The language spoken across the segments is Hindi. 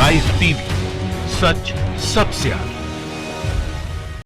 लाइव टीवी, सच सबसे आगे।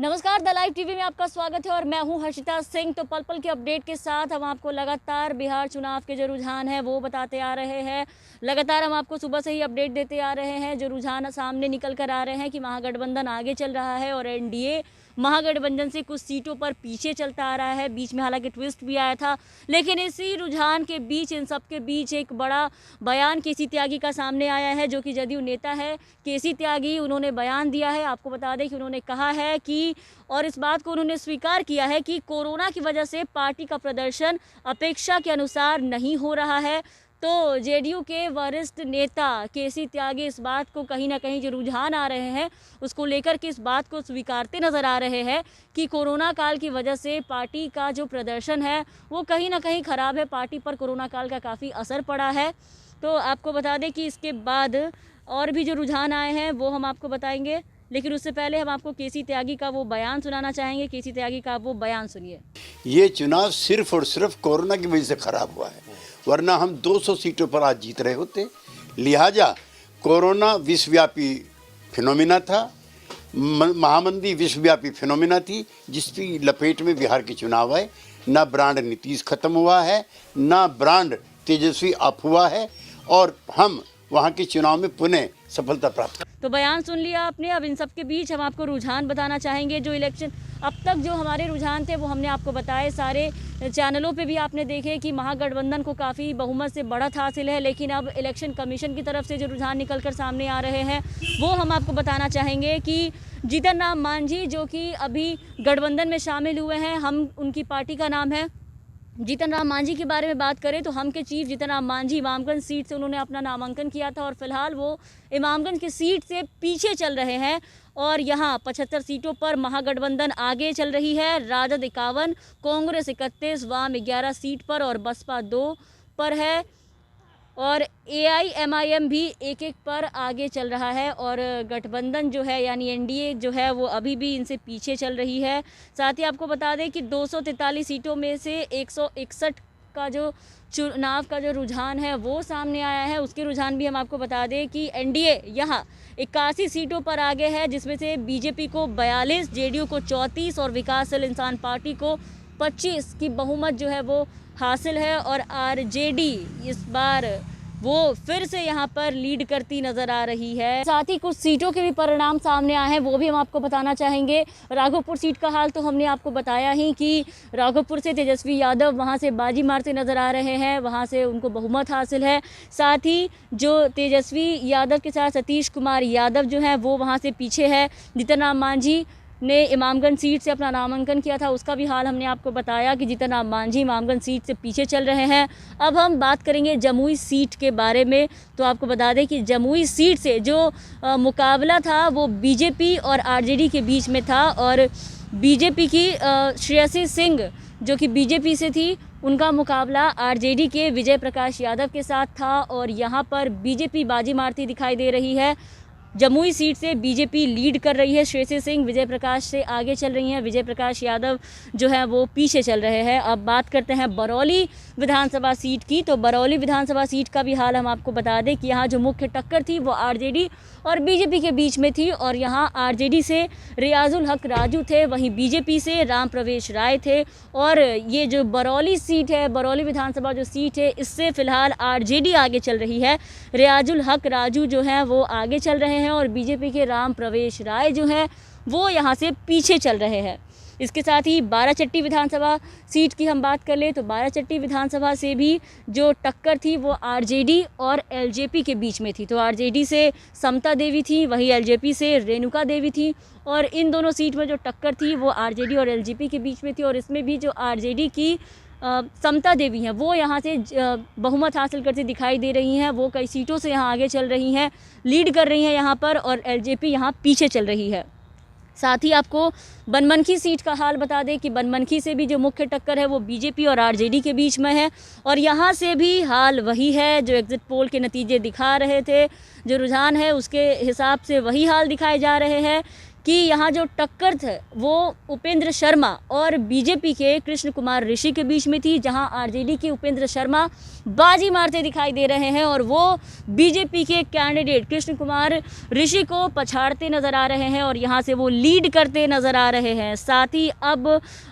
नमस्कार, द लाइव टीवी में आपका स्वागत है और मैं हूं हर्षिता सिंह। तो पल पल के अपडेट के साथ हम आपको लगातार बिहार चुनाव के जो रुझान है वो बताते आ रहे हैं। लगातार हम आपको सुबह से ही अपडेट देते आ रहे हैं। जो रुझान सामने निकल कर आ रहे हैं कि महागठबंधन आगे चल रहा है और एनडीए महागठबंधन से कुछ सीटों पर पीछे चलता आ रहा है। बीच में हालांकि ट्विस्ट भी आया था, लेकिन इसी रुझान के बीच, इन सब के बीच एक बड़ा बयान केसी त्यागी का सामने आया है, जो कि जदयू नेता है केसी त्यागी। उन्होंने बयान दिया है। आपको बता दें कि उन्होंने कहा है कि, और इस बात को उन्होंने स्वीकार किया है कि कोरोना की वजह से पार्टी का प्रदर्शन अपेक्षा के अनुसार नहीं हो रहा है। तो जेडीयू के वरिष्ठ नेता केसी त्यागी इस बात को कहीं ना कहीं जो रुझान आ रहे हैं उसको लेकर के इस बात को स्वीकारते नज़र आ रहे हैं कि कोरोना काल की वजह से पार्टी का जो प्रदर्शन है वो कहीं ना कहीं ख़राब है। पार्टी पर कोरोना काल का काफ़ी असर पड़ा है। तो आपको बता दें कि इसके बाद और भी जो रुझान आए हैं वो हम आपको बताएंगे, लेकिन उससे पहले हम आपको केसी त्यागी का वो बयान सुनाना चाहेंगे। केसी त्यागी का वो बयान सुनिए। ये चुनाव सिर्फ और सिर्फ कोरोना की वजह से खराब हुआ है, वरना हम 200 सीटों पर आज जीत रहे होते। लिहाजा कोरोना विश्वव्यापी फिनोमिना था, महामंदी विश्वव्यापी फिनोमिना थी, जिसकी लपेट में बिहार के चुनाव आए। ना ब्रांड नीतीश खत्म हुआ है, ना ब्रांड तेजस्वी अप हुआ है, और हम वहाँ के चुनाव में पुनः सफलता प्राप्त। तो बयान सुन लिया आपने। अब इन सब के बीच हम आपको रुझान बताना चाहेंगे। जो इलेक्शन अब तक जो हमारे रुझान थे वो हमने आपको बताए, सारे चैनलों पे भी आपने देखे कि महागठबंधन को काफ़ी बहुमत से बढ़त हासिल है। लेकिन अब इलेक्शन कमीशन की तरफ से जो रुझान निकल कर सामने आ रहे हैं वो हम आपको बताना चाहेंगे कि जीतन राम मांझी, जो कि अभी गठबंधन में शामिल हुए हैं, हम उनकी पार्टी का नाम है जीतन राम मांझी के बारे में बात करें तो हम के चीफ जीतन राम मांझी इमामगंज सीट से उन्होंने अपना नामांकन किया था और फिलहाल वो इमामगंज की सीट से पीछे चल रहे हैं। और यहाँ 75 सीटों पर महागठबंधन आगे चल रही है। राजद 51, कांग्रेस 31, वाम 11 सीट पर और बसपा 2 पर है, और AIMIM भी एक पर आगे चल रहा है। और गठबंधन जो है यानी एनडीए जो है वो अभी भी इनसे पीछे चल रही है। साथ ही आपको बता दें कि 243 सीटों में से 161 का जो चुनाव का जो रुझान है वो सामने आया है। उसके रुझान भी हम आपको बता दें कि एनडीए यहाँ 81 सीटों पर आगे है, जिसमें से बीजेपी को 42, जेडीयू को 34 और विकासशील इंसान पार्टी को 25 की बहुमत जो है वो हासिल है। और आरजेडी इस बार वो फिर से यहाँ पर लीड करती नज़र आ रही है। साथ ही कुछ सीटों के भी परिणाम सामने आए हैं, वो भी हम आपको बताना चाहेंगे। राघोपुर सीट का हाल तो हमने आपको बताया ही कि राघोपुर से तेजस्वी यादव वहाँ से बाजी मारते नज़र आ रहे हैं, वहाँ से उनको बहुमत हासिल है। साथ ही जो तेजस्वी यादव के साथ सतीश कुमार यादव जो हैं वो वहाँ से पीछे है। जीतन राम मांझी ने इमामगंज सीट से अपना नामांकन किया था, उसका भी हाल हमने आपको बताया कि जीतन राम मांझी इमामगंज सीट से पीछे चल रहे हैं। अब हम बात करेंगे जमुई सीट के बारे में। तो आपको बता दें कि जमुई सीट से जो मुकाबला था वो बीजेपी और आरजेडी के बीच में था, और बीजेपी की श्रेयसी सिंह जो कि बीजेपी से थी, उनका मुकाबला आरजेडी के विजय प्रकाश यादव के साथ था। और यहाँ पर बीजेपी बाजी मारती दिखाई दे रही है। जमुई सीट से बीजेपी लीड कर रही है, श्रेयसी सिंह विजय प्रकाश से आगे चल रही हैं, विजय प्रकाश यादव जो है वो पीछे चल रहे हैं। अब बात करते हैं बरौली विधानसभा सीट की। तो बरौली विधानसभा सीट का भी हाल हम आपको बता दें कि यहाँ जो मुख्य टक्कर थी वो आरजेडी और बीजेपी के बीच में थी, और यहाँ आरजेडी से रियाजुल हक राजू थे, वहीं बीजेपी से राम प्रवेश राय थे। और ये जो बरौली सीट है, बरौली विधानसभा जो सीट है, इससे फिलहाल आरजेडी आगे चल रही है। रियाजुल हक राजू जो हैं वो आगे चल रहे हैं और बीजेपी के राम प्रवेश राय जो हैं वो यहाँ से पीछे चल रहे हैं। इसके साथ ही बाराचट्टी विधानसभा सीट की हम बात कर लें तो बाराचट्टी विधानसभा से भी जो टक्कर थी वो आरजेडी और एलजेपी के बीच में थी। तो आरजेडी से समता देवी थी, वहीं एलजेपी से रेणुका देवी थी, और इन दोनों सीट में जो टक्कर थी वो आरजेडी और एलजेपी के बीच में थी। और इसमें भी जो आरजेडी की समता देवी हैं वो यहाँ से बहुमत हासिल करती दिखाई दे रही हैं। वो कई सीटों से यहाँ आगे चल रही हैं, लीड कर रही हैं यहाँ पर, और एलजेपी यहाँ पीछे चल रही है। साथ ही आपको बनमनखी सीट का हाल बता दें कि बनमनखी से भी जो मुख्य टक्कर है वो बीजेपी और आरजेडी के बीच में है, और यहाँ से भी हाल वही है जो एग्जिट पोल के नतीजे दिखा रहे थे। जो रुझान है उसके हिसाब से वही हाल दिखाए जा रहे हैं कि यहाँ जो टक्कर थे वो उपेंद्र शर्मा और बीजेपी के कृष्ण कुमार ऋषि के बीच में थी, जहाँ आरजेडी के उपेंद्र शर्मा बाजी मारते दिखाई दे रहे हैं और वो बीजेपी के कैंडिडेट कृष्ण कुमार ऋषि को पछाड़ते नज़र आ रहे हैं और यहाँ से वो लीड करते नज़र आ रहे हैं। साथ ही अब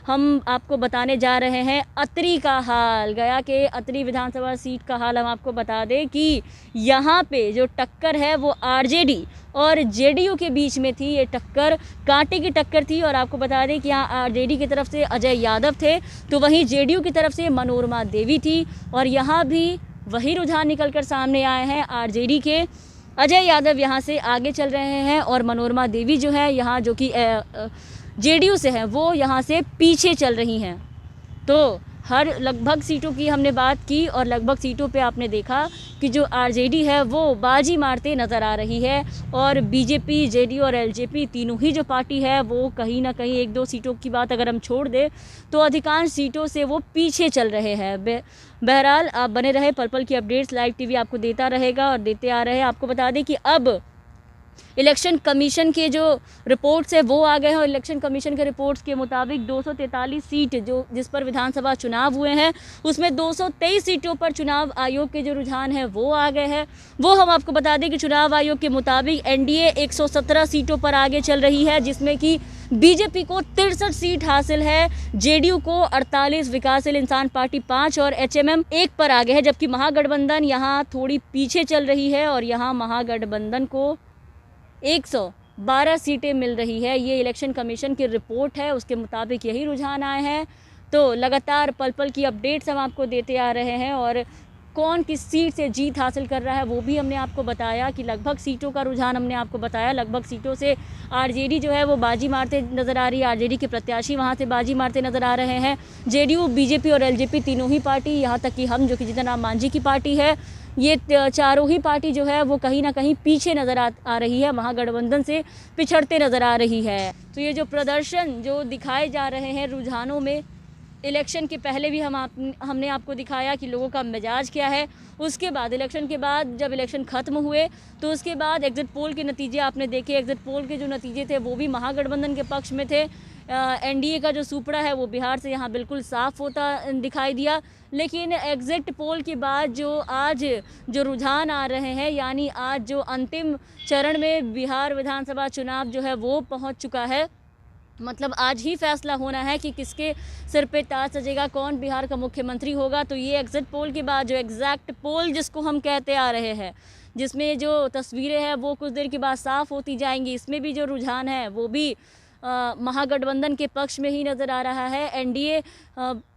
हम आपको बताने जा रहे हैं अतरी का हाल, गया के अतरी विधानसभा सीट का हाल हम आपको बता दें कि यहाँ पे जो टक्कर है वो आरजेडी और जेडीयू के बीच में थी। ये टक्कर कांटे की टक्कर थी और आपको बता दें कि यहाँ आरजेडी की तरफ से अजय यादव थे तो वहीं जेडीयू की तरफ से मनोरमा देवी थी और यहाँ भी वही रुझान निकल कर सामने आए हैं। आरजेडी के अजय यादव यहाँ से आगे चल रहे हैं और मनोरमा देवी जो है यहाँ जो कि जेडीयू से है वो यहाँ से पीछे चल रही हैं। तो हर लगभग सीटों की हमने बात की और लगभग सीटों पे आपने देखा कि जो आरजेडी है वो बाजी मारते नज़र आ रही है और बीजेपी, जेडीयू और एलजेपी तीनों ही जो पार्टी है वो कहीं ना कहीं एक दो सीटों की बात अगर हम छोड़ दें तो अधिकांश सीटों से वो पीछे चल रहे हैं। बहरहाल आप बने रहे, पल पल की अपडेट्स लाइव टीवी आपको देता रहेगा और देते आ रहे हैं। आपको बता दें कि अब इलेक्शन कमीशन के जो रिपोर्ट्स है वो आ गए हैं और इलेक्शन कमीशन के रिपोर्ट्स के मुताबिक 243 सीट जो जिस पर विधानसभा चुनाव हुए हैं उसमें 223 सीटों पर चुनाव आयोग के जो रुझान है वो आ गए हैं। वो हम आपको बता दें कि चुनाव आयोग के मुताबिक एनडीए 117 सीटों पर आगे चल रही है, जिसमें कि बीजेपी को 63 सीट हासिल है, जेडीयू को 48, विकासशील इंसान पार्टी 5 और एचएमएम 1 पर आगे है, जबकि महागठबंधन यहाँ थोड़ी पीछे चल रही है और यहाँ महागठबंधन को 112 सीटें मिल रही है। ये इलेक्शन कमीशन की रिपोर्ट है, उसके मुताबिक यही रुझान आए हैं। तो लगातार पल पल की अपडेट्स हम आपको देते आ रहे हैं और कौन किस सीट से जीत हासिल कर रहा है वो भी हमने आपको बताया कि लगभग सीटों का रुझान हमने आपको बताया। लगभग सीटों से आरजेडी जो है वो बाजी मारते नज़र आ रही है, आरजेडी के प्रत्याशी वहाँ से बाजी मारते नज़र आ रहे हैं। जेडीयू, बीजेपी और एलजेपी तीनों ही पार्टी, यहाँ तक कि हम जो कि जीतन राम मांझी की पार्टी है, ये चारों ही पार्टी जो है वो कहीं ना कहीं पीछे नज़र आ रही है, महागठबंधन से पिछड़ते नज़र आ रही है। तो ये जो प्रदर्शन जो दिखाए जा रहे हैं रुझानों में, इलेक्शन के पहले भी हमने आपको दिखाया कि लोगों का मिजाज क्या है। उसके बाद इलेक्शन के बाद जब इलेक्शन ख़त्म हुए तो उसके बाद एग्ज़िट पोल के नतीजे आपने देखे। एग्ज़िट पोल के जो नतीजे थे वो भी महागठबंधन के पक्ष में थे। एनडीए का जो सुपड़ा है वो बिहार से यहाँ बिल्कुल साफ होता दिखाई दिया। लेकिन एग्ज़िट पोल के बाद जो आज जो रुझान आ रहे हैं, यानी आज जो अंतिम चरण में बिहार विधानसभा चुनाव जो है वो पहुँच चुका है, मतलब आज ही फैसला होना है कि किसके सिर पे ताज सजेगा, कौन बिहार का मुख्यमंत्री होगा। तो ये एग्ज़िट पोल के बाद जो एग्जैक्ट पोल जिसको हम कहते आ रहे हैं, जिसमें जो तस्वीरें हैं वो कुछ देर के बाद साफ़ होती जाएंगी, इसमें भी जो रुझान है वो भी महागठबंधन के पक्ष में ही नज़र आ रहा है। एनडीए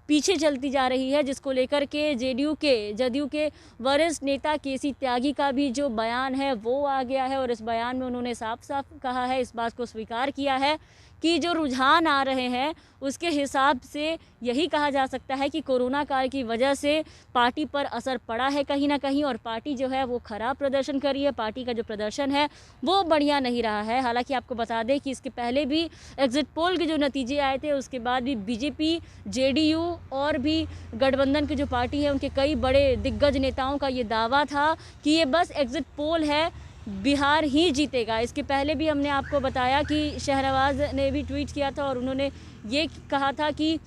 पीछे चलती जा रही है, जिसको लेकर के जदयू के वरिष्ठ नेता केसी त्यागी का भी जो बयान है वो आ गया है और इस बयान में उन्होंने साफ साफ कहा है, इस बात को स्वीकार किया है कि जो रुझान आ रहे हैं उसके हिसाब से यही कहा जा सकता है कि कोरोना काल की वजह से पार्टी पर असर पड़ा है कहीं ना कहीं और पार्टी जो है वो खराब प्रदर्शन कर रही है, पार्टी का जो प्रदर्शन है वो बढ़िया नहीं रहा है। हालांकि आपको बता दें कि इसके पहले भी एग्ज़िट पोल के जो नतीजे आए थे उसके बाद भी बीजेपी, जेडीयू और भी गठबंधन की जो पार्टी है उनके कई बड़े दिग्गज नेताओं का ये दावा था कि ये बस एग्ज़िट पोल है, बिहार ही जीतेगा। इसके पहले भी हमने आपको बताया कि शहनवाज ने भी ट्वीट किया था और उन्होंने ये कहा था कि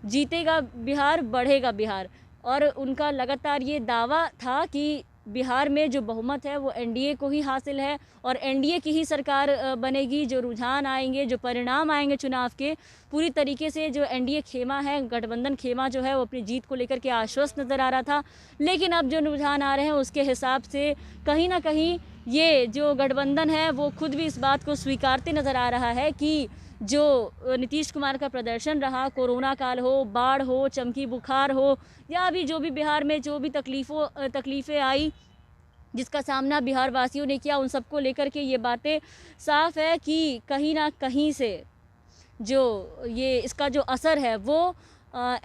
जीतेगा बिहार, बढ़ेगा बिहार, और उनका लगातार ये दावा था कि बिहार में जो बहुमत है वो एनडीए को ही हासिल है और एनडीए की ही सरकार बनेगी। जो रुझान आएंगे, जो परिणाम आएंगे चुनाव के, पूरी तरीके से जो एनडीए खेमा है, गठबंधन खेमा जो है वो अपनी जीत को लेकर के आश्वस्त नज़र आ रहा था। लेकिन अब जो रुझान आ रहे हैं उसके हिसाब से कहीं ना कहीं ये जो गठबंधन है वो खुद भी इस बात को स्वीकारते नज़र आ रहा है कि जो नीतीश कुमार का प्रदर्शन रहा, कोरोना काल हो, बाढ़ हो, चमकी बुखार हो, या अभी जो भी बिहार में जो भी तकलीफ़ें आई जिसका सामना बिहार वासियों ने किया, उन सबको लेकर के ये बातें साफ़ है कि कहीं ना कहीं से जो ये इसका जो असर है वो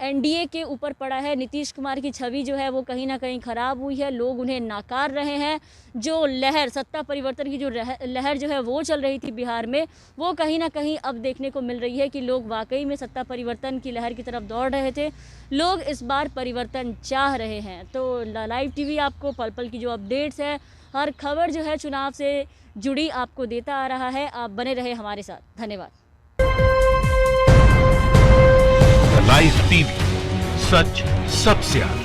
एनडीए के ऊपर पड़ा है। नीतीश कुमार की छवि जो है वो कहीं ना कहीं ख़राब हुई है, लोग उन्हें नाकार रहे हैं। जो लहर, सत्ता परिवर्तन की जो लहर जो है वो चल रही थी बिहार में, वो कहीं ना कहीं अब देखने को मिल रही है कि लोग वाकई में सत्ता परिवर्तन की लहर की तरफ दौड़ रहे थे। लोग इस बार परिवर्तन चाह रहे हैं। तो लाइव टीवी आपको पल पल की जो अपडेट्स है, हर खबर जो है चुनाव से जुड़ी आपको देता आ रहा है। आप बने रहे हमारे साथ। धन्यवाद। लाइव टीवी, सच सबसे आगे।